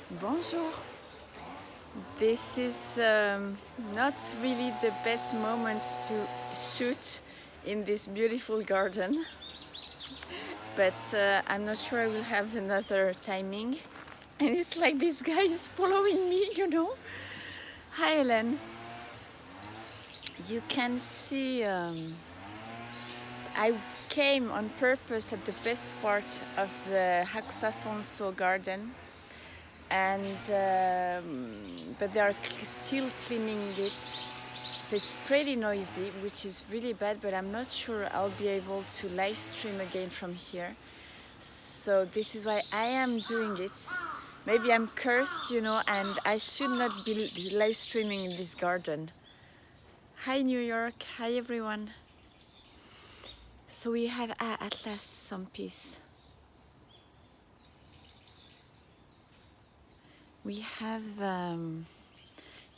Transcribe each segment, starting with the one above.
Bonjour. This is not really the best moment to shoot in this beautiful garden, but I'm not sure I will have another timing. And it's like this guy is following me, you know. Hi, Helen. You can see I came on purpose at the best part of the Hakusasonso garden, and but they are still cleaning it, so it's pretty noisy, which is really bad, but I'm not sure I'll be able to live stream again from here. So this is why I am doing it. Maybe I'm cursed, you know, and I should not be live streaming in this garden. Hi New York, hi everyone. So we have at last some peace. We have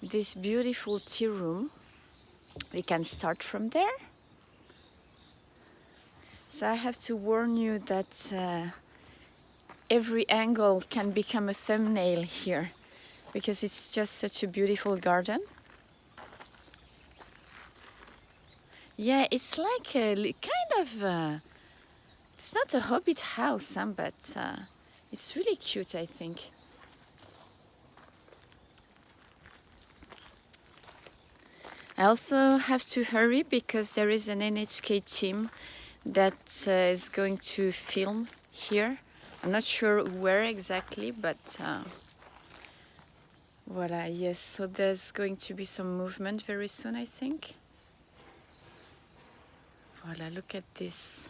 this beautiful tea room. We can start from there. So I have to warn you that every angle can become a thumbnail here, because it's just such a beautiful garden. Yeah, it's like a kind of, it's not a hobbit house, but it's really cute, I think. I also have to hurry because there is an NHK team that is going to film here. I'm not sure where exactly, but voila, yes. So there's going to be some movement very soon, I think. Voila, look at this.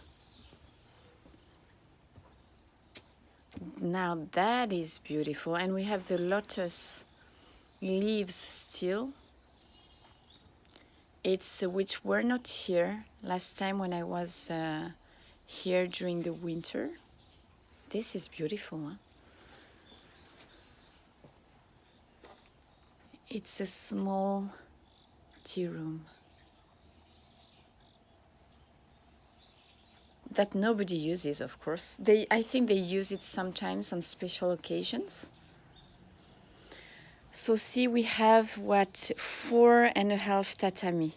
Now that is beautiful. And we have the lotus leaves still. It's which were not here last time when I was here during the winter. This is beautiful, huh? It's a small tea room that nobody uses, of course. I think they use it sometimes on special occasions. So see, we have what, 4.5 tatami.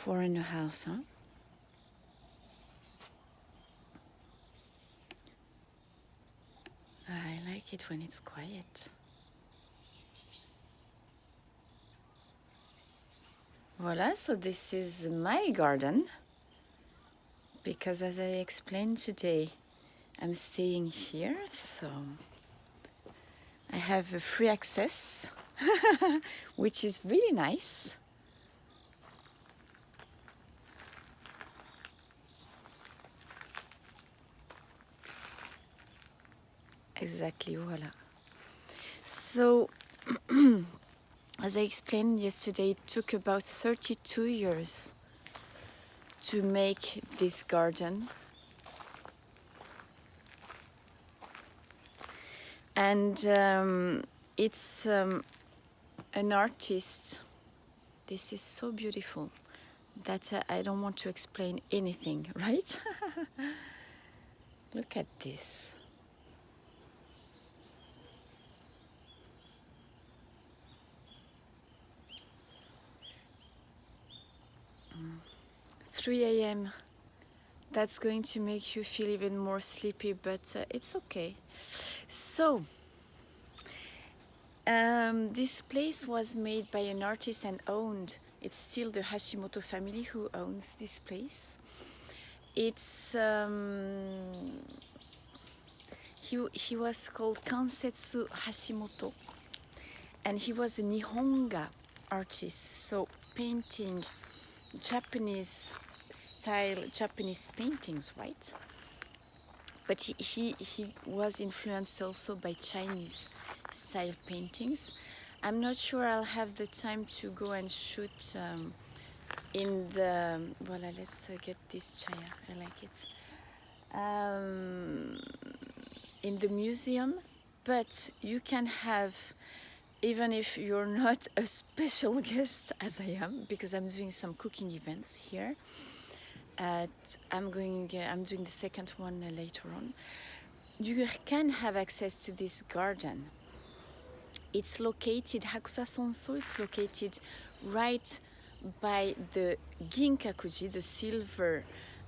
4.5, huh? I like it when it's quiet. Voila, so this is my garden, because as I explained today, I'm staying here, so I have a free access, which is really nice. Exactly, voila. So, as I explained yesterday, it took about 32 years to make this garden. And it's an artist. This is so beautiful that I don't want to explain anything, right? Look at this. Mm. 3 a.m. That's going to make you feel even more sleepy, but it's okay. So, this place was made by an artist and owned. It's still the Hashimoto family who owns this place. It's he was called Kansetsu Hashimoto, and he was a Nihonga artist, so painting Japanese style, Japanese paintings, right? But he was influenced also by Chinese style paintings. I'm not sure I'll have the time to go and shoot in the, voila, let's get this chaya, I like it, in the museum, but you can have, even if you're not a special guest as I am, because I'm doing some cooking events here. I'm doing the second one later on. you can have access to this garden. It's located, Hakusasonso, it's located right by the Ginkakuji, the silver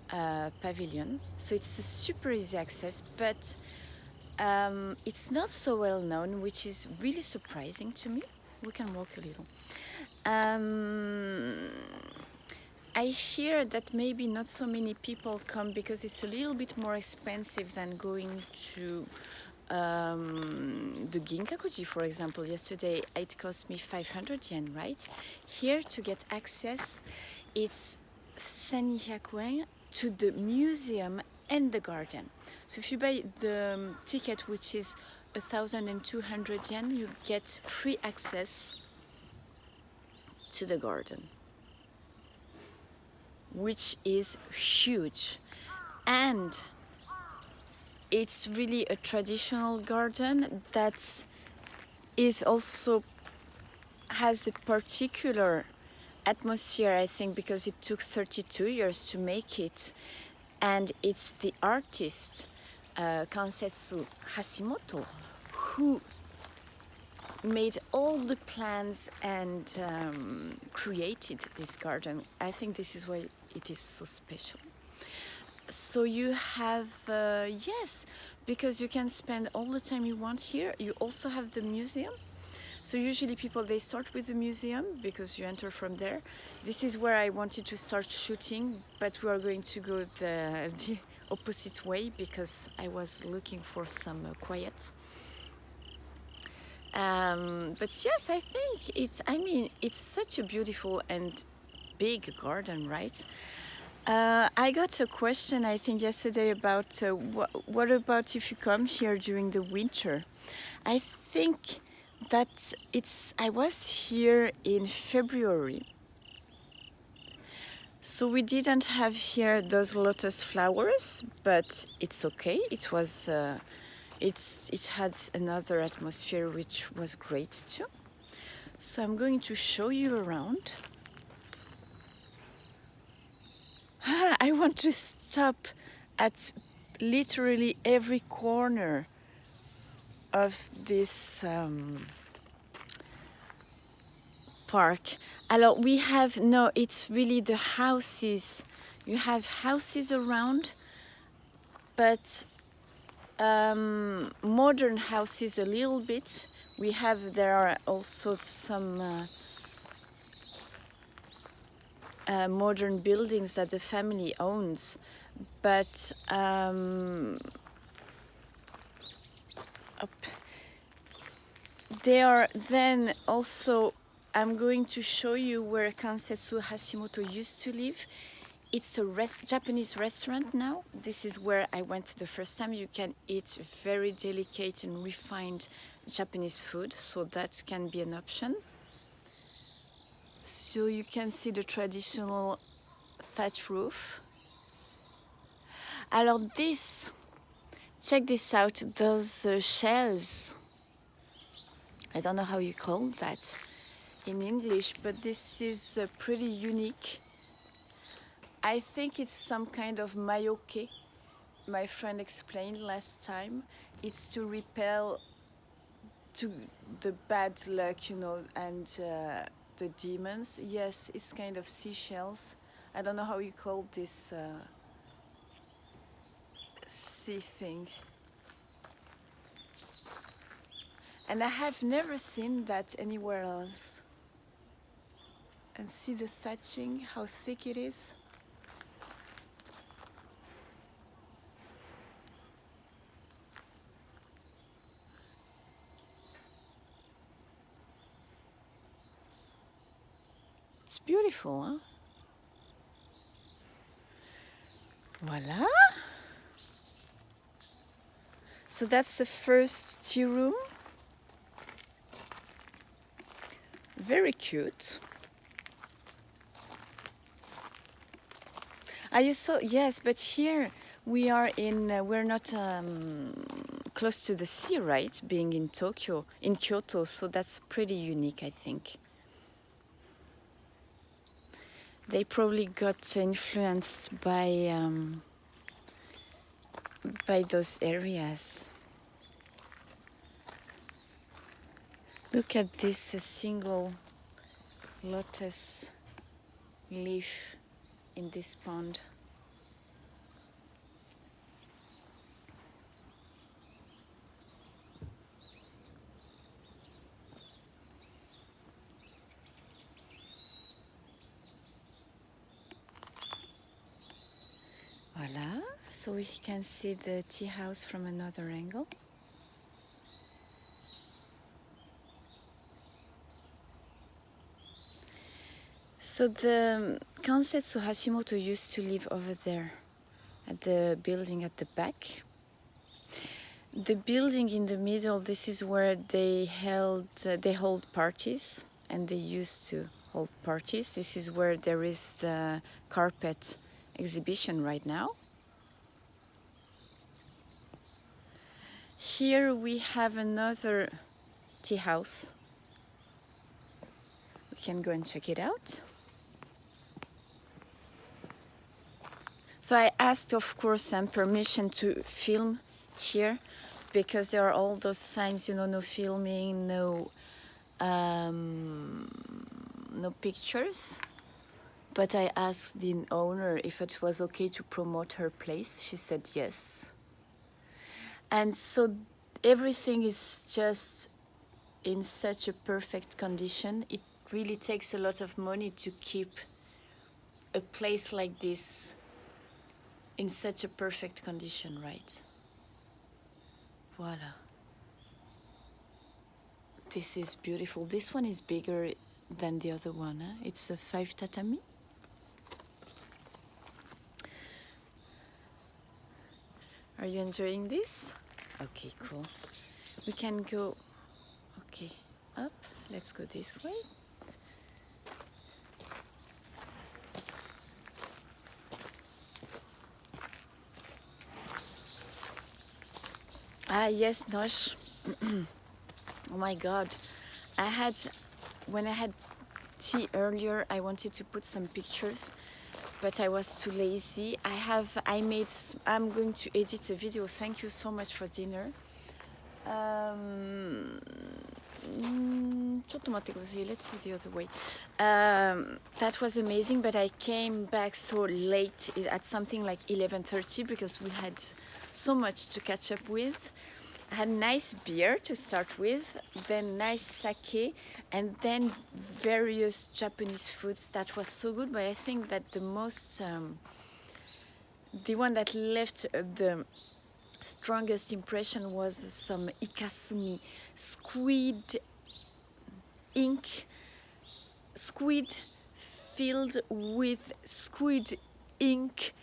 pavilion. So it's a super easy access, but it's not so well known, which is really surprising to me. We can walk a little. I hear that maybe not so many people come because it's a little bit more expensive than going to the Ginkakuji, for example. Yesterday it cost me 500 yen, right? Here, to get access, it's 1200 yen to the museum and the garden. So if you buy the ticket, which is 1,200 yen, you get free access to the garden, which is huge. And it's really a traditional garden that is also has a particular atmosphere, I think, because it took 32 years to make it. And it's the artist, Kansetsu Hashimoto, who made all the plans and created this garden. I think this is why it is so special. So you have, yes, because you can spend all the time you want here. You also have the museum. So usually people, they start with the museum because you enter from there. This is where I wanted to start shooting, but we are going to go the opposite way because I was looking for some quiet. But yes, I think it's such a beautiful and big garden, right? I got a question, I think, yesterday about what about if you come here during the winter? I think that I was here in February. So we didn't have here those lotus flowers, but it's okay. It was, it had another atmosphere which was great too. So I'm going to show you around. I want to stop at literally every corner of this park. Alors we have, no, it's really the houses. You have houses around, but modern houses a little bit. There are also some modern buildings that the family owns, but they are then also, I'm going to show you where Kansetsu Hashimoto used to live. It's a Japanese restaurant now. This is where I went the first time. You can eat very delicate and refined Japanese food, so that can be an option. So you can see the traditional thatch roof. Alors check this out, those shells. I don't know how you call that in English, but this is pretty unique. I think it's some kind of mayoke. My friend explained last time. It's to repel to the bad luck, and the demons. Yes, it's kind of seashells. I don't know how you call this sea thing. And I have never seen that anywhere else. And see the thatching, how thick it is. It's beautiful, huh? Voila. So that's the first tea room. Very cute. You saw, yes, but here we are we're not close to the sea, right? Being in Kyoto, so that's pretty unique, I think. They probably got influenced by by those areas. Look at this, a single lotus leaf in this pond. Voila, so we can see the tea house from another angle. So the Kansetsu Hashimoto used to live over there at the building at the back. The building in the middle, this is where they hold parties, and they used to hold parties. This is where there is the carpet exhibition right now. Here we have another tea house. We can go and check it out. So I asked, of course, permission to film here, because there are all those signs, you know, no filming, no pictures. But I asked the owner if it was okay to promote her place. She said yes. And so everything is just in such a perfect condition. It really takes a lot of money to keep a place like this in such a perfect condition, right? Voila. This is beautiful. This one is bigger than the other one. Huh? It's a 5 tatami. Are you enjoying this? Okay, cool. We can go, okay, up. Let's go this way. Ah, yes, Nosh. Oh my God. When I had tea earlier, I wanted to put some pictures, but I was too lazy. I'm going to edit a video. Thank you so much for dinner. ちょっと待ってください. Let's go the other way. That was amazing, but I came back so late at something like 11:30 because we had so much to catch up with. I had nice beer to start with, then nice sake, and then various Japanese foods. That was so good, but I think that the one that left the strongest impression was some ikasumi, squid filled with squid ink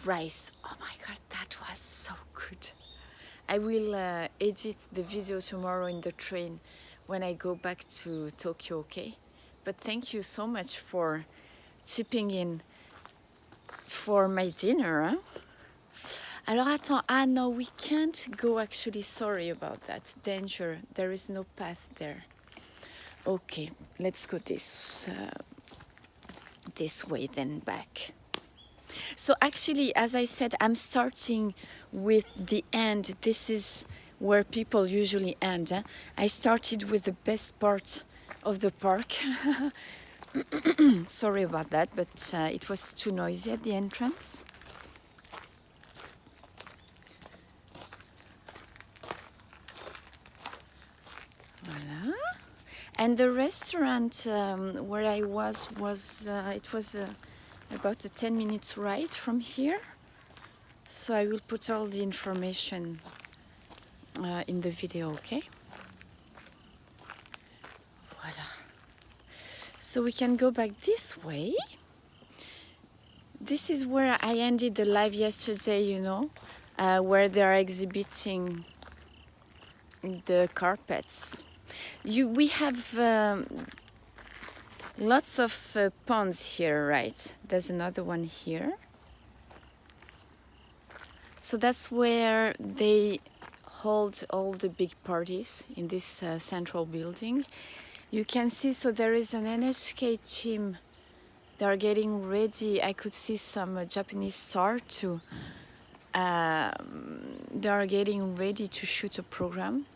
rice. Oh my God, that was so good. I will edit the video tomorrow in the train when I go back to Tokyo, okay? But thank you so much for chipping in for my dinner. Huh? Alors attends, no, we can't go actually, sorry about that. Danger, there is no path there. Okay, let's go this way then back. So actually, as I said, I'm starting with the end. This is where people usually end. Huh? I started with the best part of the park. Sorry about that, but it was too noisy at the entrance. Voilà. And the restaurant where I was about a 10 minutes ride from here. So I will put all the information in the video, okay? Voila. So we can go back this way. This is where I ended the live yesterday, you know, where they are exhibiting the carpets. We have lots of ponds here, right? There's another one here. So that's where they hold all the big parties in this central building. You can see, so there is an NHK team. They are getting ready. I could see some Japanese star too. they are getting ready to shoot a program.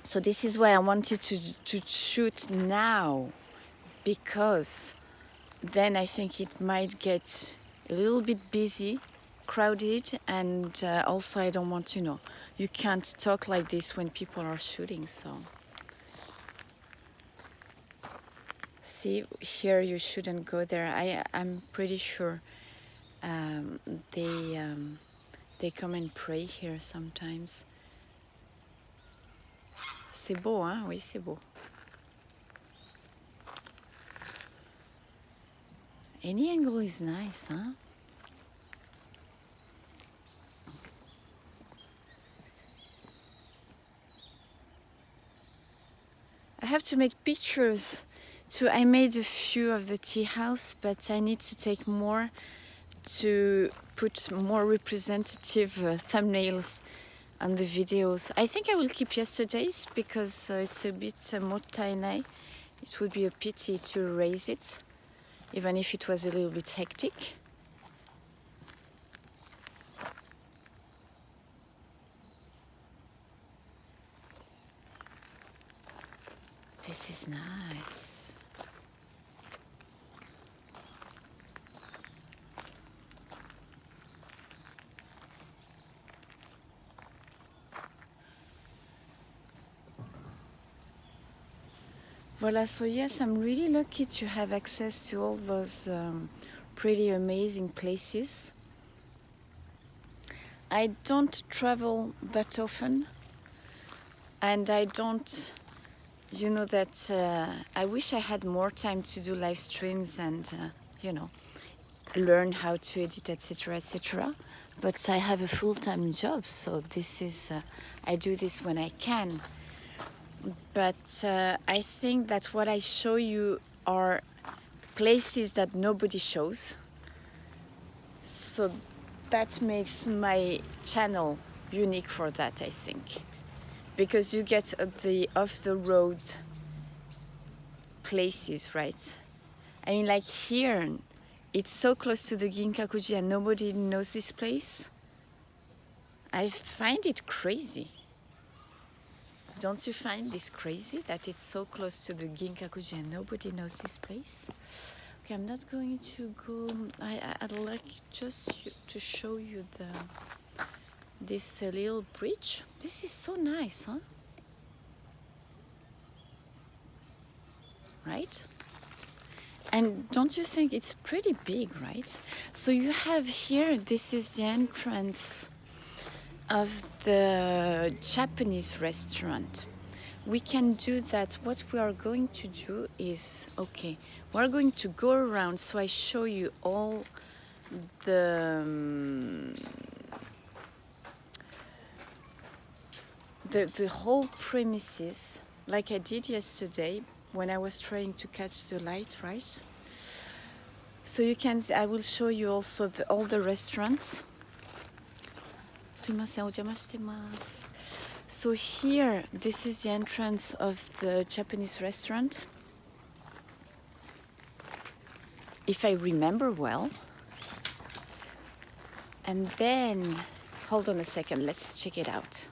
So this is why I wanted to shoot now, because then I think it might get a little bit busy, crowded, and also I don't want to know. You can't talk like this when people are shooting, so. See, here you shouldn't go there. I'm pretty sure they come and pray here sometimes. C'est beau, hein? Oui, c'est beau. Any angle is nice, huh? I have to make pictures too. I made a few of the tea house, but I need to take more to put more representative thumbnails on the videos. I think I will keep yesterday's because it's a bit mottainai. It would be a pity to erase it, even if it was a little bit hectic. This is nice. Voilà, so yes, I'm really lucky to have access to all those pretty amazing places. I don't travel that often, and I don't, you know, that I wish I had more time to do live streams and, you know, learn how to edit, etc., etc. But I have a full-time job, so this is, I do this when I can. But I think that what I show you are places that nobody shows. So that makes my channel unique for that, I think. Because you get the off-the-road places, right? I mean, like here, it's so close to the Ginkakuji and nobody knows this place. I find it crazy. Don't you find this crazy that it's so close to the Ginkakuji and nobody knows this place? Okay, I'm not going to go. I'd like just to show you this little bridge. This is so nice, huh? Right? And don't you think it's pretty big, right? So you have here, this is the entrance of the Japanese restaurant. We can do that. What we are going to do is, okay, we're going to go around, so I show you all the whole premises, like I did yesterday when I was trying to catch the light, right? So you can, I will show you also all the restaurants. So here, this is the entrance of the Japanese restaurant. If I remember well. And then, hold on a second, let's check it out.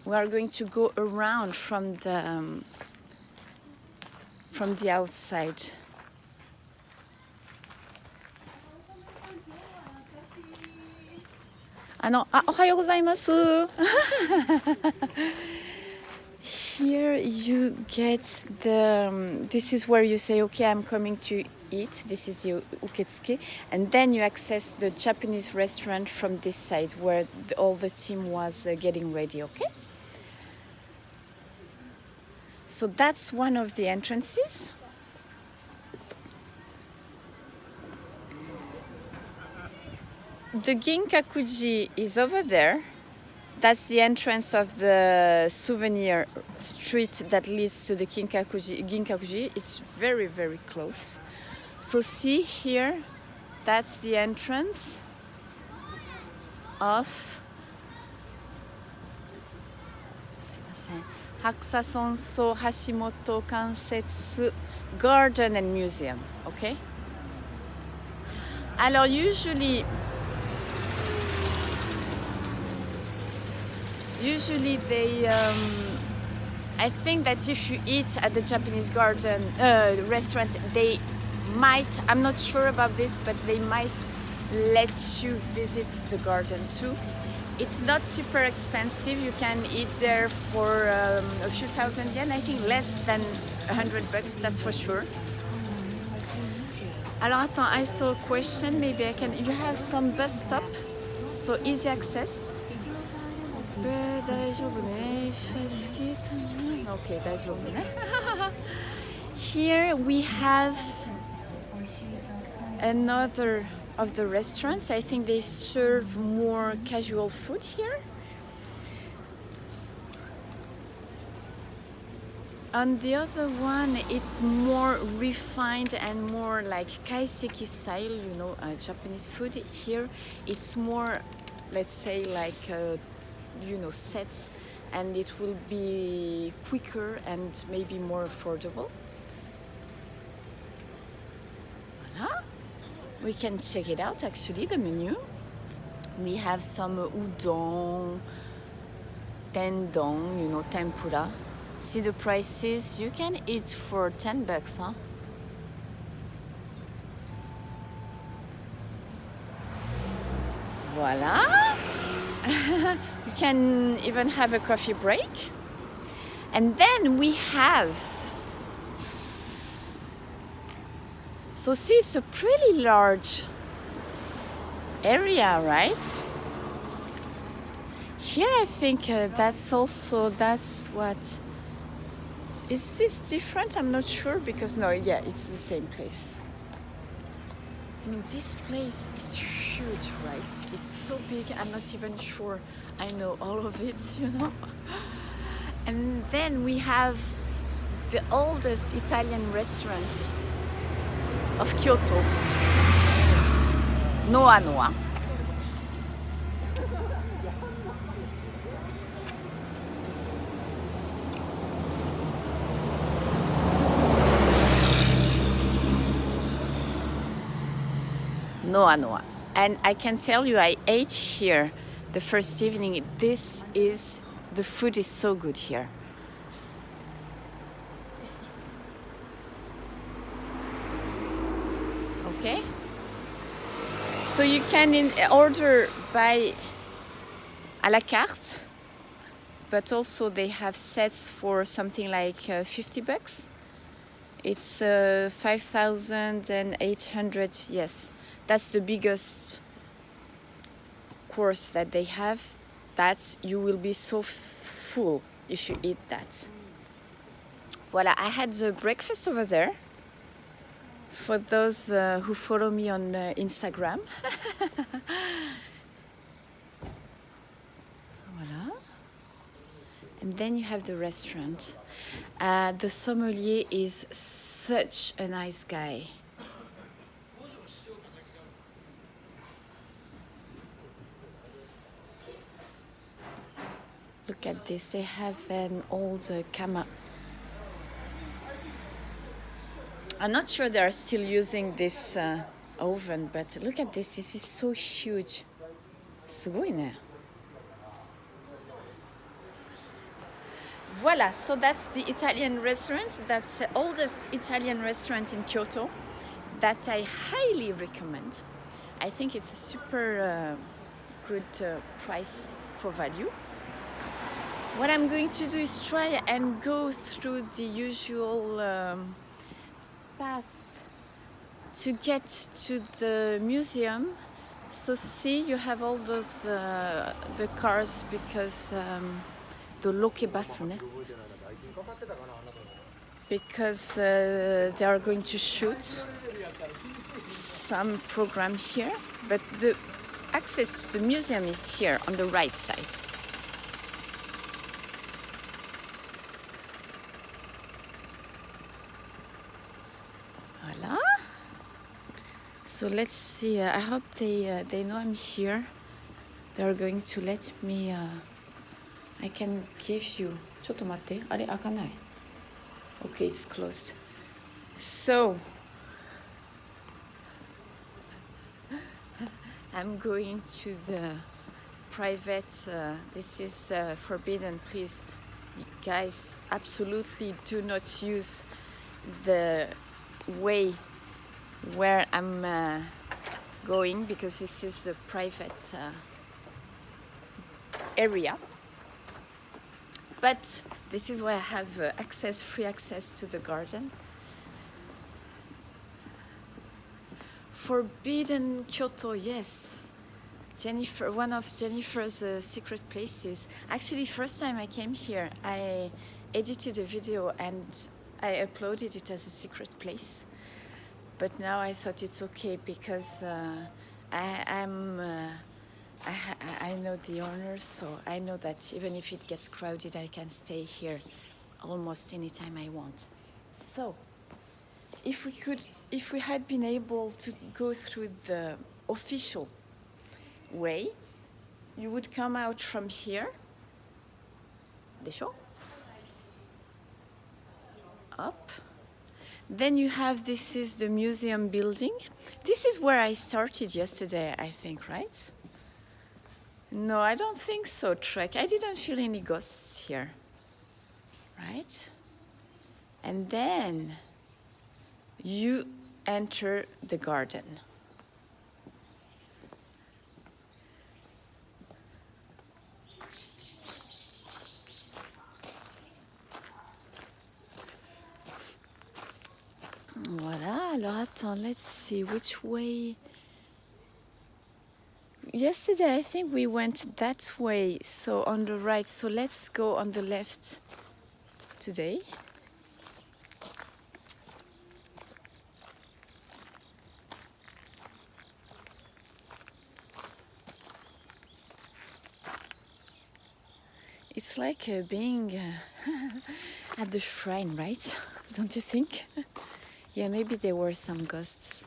We are going to go around from the outside. Ohayou gozaimasu. Here you get this is where you say, okay, I'm coming to eat. This is the uketsuke. And then you access the Japanese restaurant from this side where all the team was getting ready, okay? So that's one of the entrances. The Ginkakuji is over there. That's the entrance of the souvenir street that leads to the Ginkakuji. It's very, very close. So see here, that's the entrance of Hakusasonso Hashimoto Kansetsu Garden and Museum, okay? Alors usually they I think that if you eat at the Japanese garden restaurant, they might, I'm not sure about this, but they might let you visit the garden too. It's not super expensive. You can eat there for a few thousand yen, I think less than $100, that's for sure. Alors attends, I saw a question, maybe I can, you have some bus stop, so easy access. Okay, 大丈夫ね. Here we have another of the restaurants. I think they serve more casual food here. On the other one, it's more refined and more like kaiseki style, you know, Japanese food. Here, it's more, let's say, like, you know, sets, and it will be quicker and maybe more affordable. Voilà. We can check it out, actually, the menu. We have some udon, tendon, you know, tempura. See the prices, you can eat for $10, huh? Voila! You can even have a coffee break. And then we have, so see, it's a pretty large area, right? Here I think that's what, is this different? I'm not sure, because no, yeah, it's the same place. I mean, this place is huge, right? It's so big, I'm not even sure I know all of it, you know? And then we have the oldest Italian restaurant of Kyoto, Noa Noa. Noa Noa. And I can tell you, I ate here the first evening. The food is so good here. Okay? So you can order by à la carte, but also they have sets for something like $50. It's 5,800, yes. That's the biggest course that they have. That you will be so full if you eat that. Voila, I had the breakfast over there for those who follow me on Instagram. Voila. And then you have the restaurant. The sommelier is such a nice guy. Look at this, they have an old kama. I'm not sure they are still using this oven, but look at this, this is so huge. すごいね. Voila, so that's the Italian restaurant. That's the oldest Italian restaurant in Kyoto that I highly recommend. I think it's a super good price for value. What I'm going to do is try and go through the usual path to get to the museum. So see, you have all those the cars, because the lokebasune, because they are going to shoot some program here, but the access to the museum is here on the right side. Voila. So let's see. I hope they know I'm here. They're going to let me. I can give you. ちょっと待って。あれ開かない。Okay, it's closed. So I'm going to the private, this is forbidden, please guys, absolutely do not use the way where I'm going, because this is a private area. But this is why I have free access to the garden. Forbidden Kyoto, yes. Jennifer, one of Jennifer's secret places. Actually, first time I came here, I edited a video and I uploaded it as a secret place. But now I thought it's okay because I know the owner, so I know that even if it gets crowded, I can stay here almost any time I want. So, if we had been able to go through the official way, you would come out from here, the show, up. Then you have, this is the museum building. This is where I started yesterday, I think, right? No, I don't think so, Trek. I didn't feel any ghosts here, right? And then you enter the garden. Voilà, alors attends, let's see which way. Yesterday I think we went that way, so on the right, so let's go on the left today. It's like being at the shrine, right? Don't you think? Yeah, maybe there were some ghosts.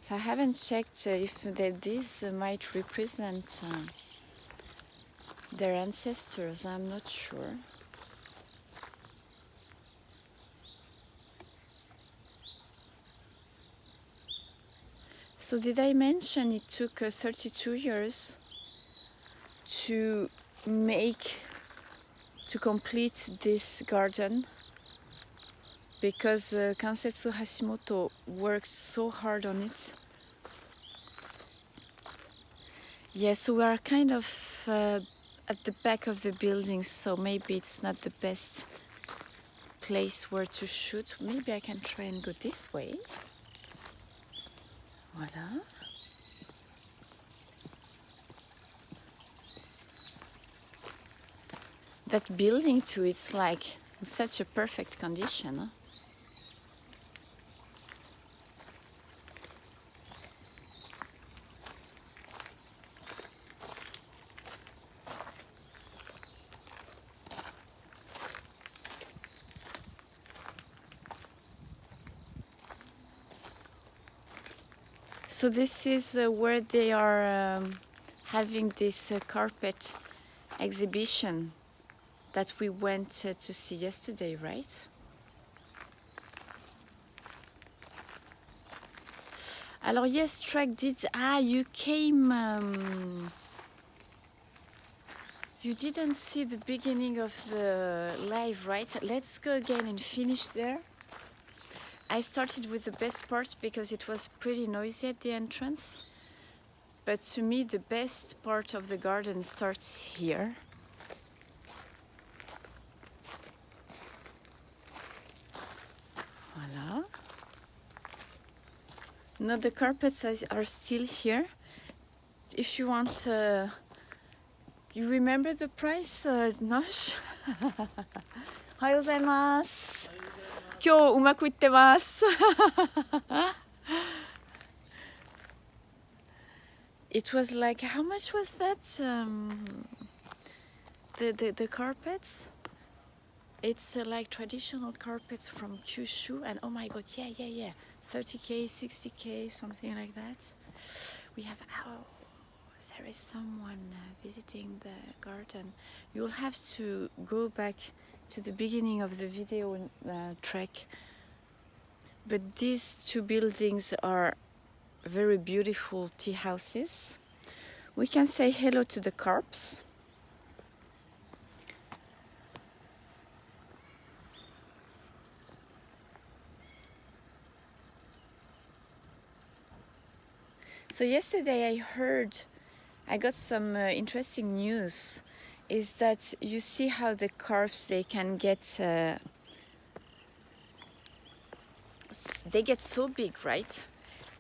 So I haven't checked if these might represent their ancestors. I'm not sure. So did I mention it took 32 years to complete this garden? Because Kansetsu Hashimoto worked so hard on it. Yeah, so we are kind of at the back of the building, so maybe it's not the best place where to shoot. Maybe I can try and go this way. Voilà. That building too, it's like in such a perfect condition. Huh? So this is where they are having this carpet exhibition that we went to see yesterday, right? Alors yes, Trek did. You came. You didn't see the beginning of the live, right? Let's go again and finish there. I started with the best part because it was pretty noisy at the entrance. But to me, the best part of the garden starts here. Voilà. Now the carpets are still here. If you want, you remember the price, Nosh? おはようございます。今日うまくいってます。It was like, how much was that? The carpets? It's like traditional carpets from Kyushu, and oh my god, yeah. 30k, 60k, something like that. We have, there is someone visiting the garden. You'll have to go back to the beginning of the video track. But these two buildings are very beautiful tea houses. We can say hello to the carps. So yesterday I got some interesting news. Is that you see how the carps, they can get they get so big, right?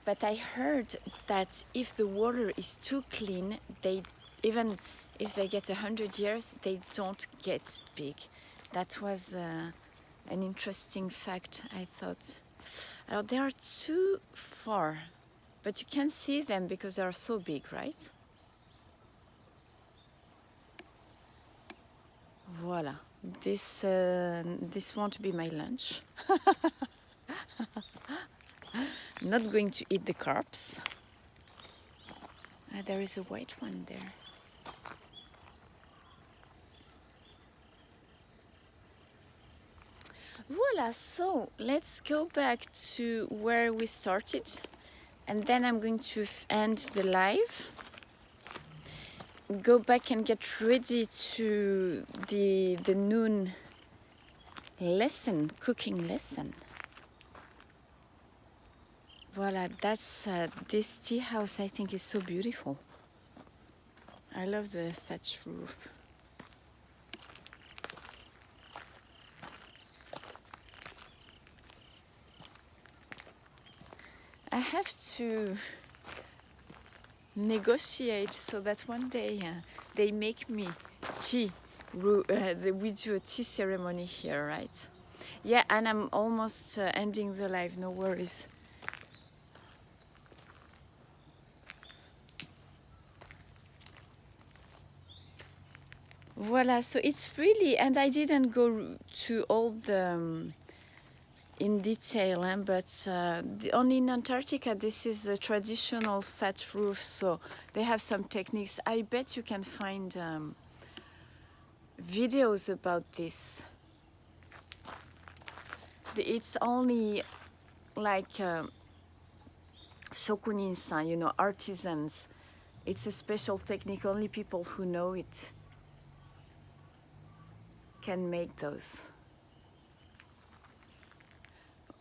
But I heard that if the water is too clean, they, even if they get 100 years, they don't get big. That was an interesting fact, I thought. They are too far, but you can see them because they are so big, right? Voila. This won't be my lunch. I'm not going to eat the carps. There is a white one there. Voila, so let's go back to where we started, and then I'm going to end the live. Go back and get ready to the noon lesson, cooking lesson. Voila, that's this tea house, I think, is so beautiful. I love the thatch roof. I have to negotiate so that one day they make me tea. We do a tea ceremony here, right? Yeah, and I'm almost ending the live, no worries. Voila, so it's really, and I didn't go to all the in detail, but only in Antarctica this is a traditional thatch roof, so they have some techniques. I bet you can find videos about this. It's only like shokunin-san, you know, artisans. It's a special technique, only people who know it can make those.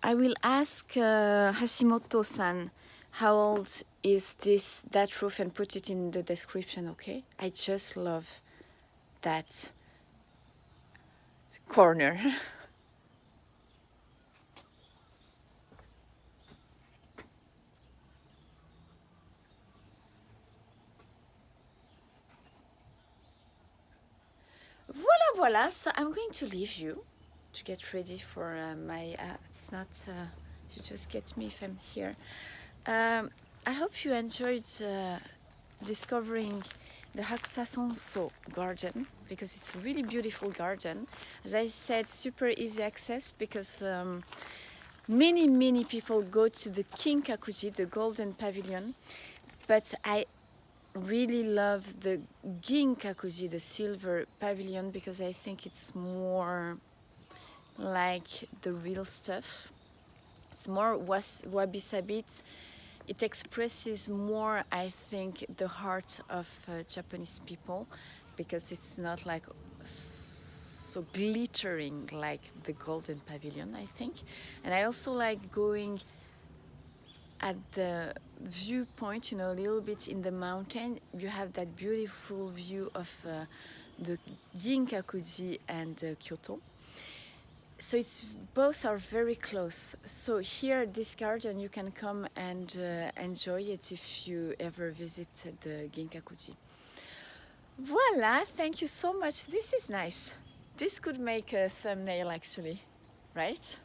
I will ask Hashimoto-san how old is that roof and put it in the description, okay? I just love that corner. Voila, so I'm going to leave you to get ready for my, it's not, you just get me if I'm here. I hope you enjoyed discovering the Hakusasonso garden, because it's a really beautiful garden. As I said, super easy access, because many people go to the Ginkakuji, the golden pavilion, but I really love the Ginkakuji, the silver pavilion, because I think it's more like the real stuff. It's more wabi-sabi. It expresses more, I think, the heart of Japanese people, because it's not like so glittering like the golden pavilion, I think. And I also like going at the viewpoint, you know, a little bit in the mountain. You have that beautiful view of the Ginkakuji and Kyoto. So it's both are very close. So here, this garden, you can come and enjoy it if you ever visit the Ginkakuji. Voila, thank you so much. This is nice. This could make a thumbnail actually, right?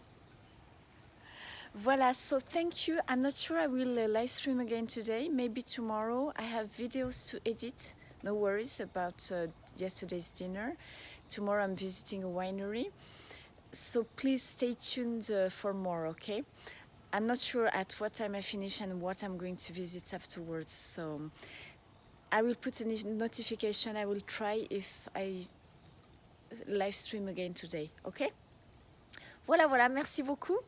Voila, so thank you. I'm not sure I will live stream again today. Maybe tomorrow. I have videos to edit. No worries about yesterday's dinner. Tomorrow I'm visiting a winery. So please stay tuned for more, okay? I'm not sure at what time I finish and what I'm going to visit afterwards. So I will put a notification. I will try if I live stream again today, okay? Voilà, voilà, merci beaucoup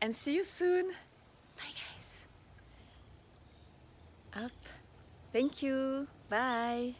and see you soon. Bye guys. Up. Thank you. Bye.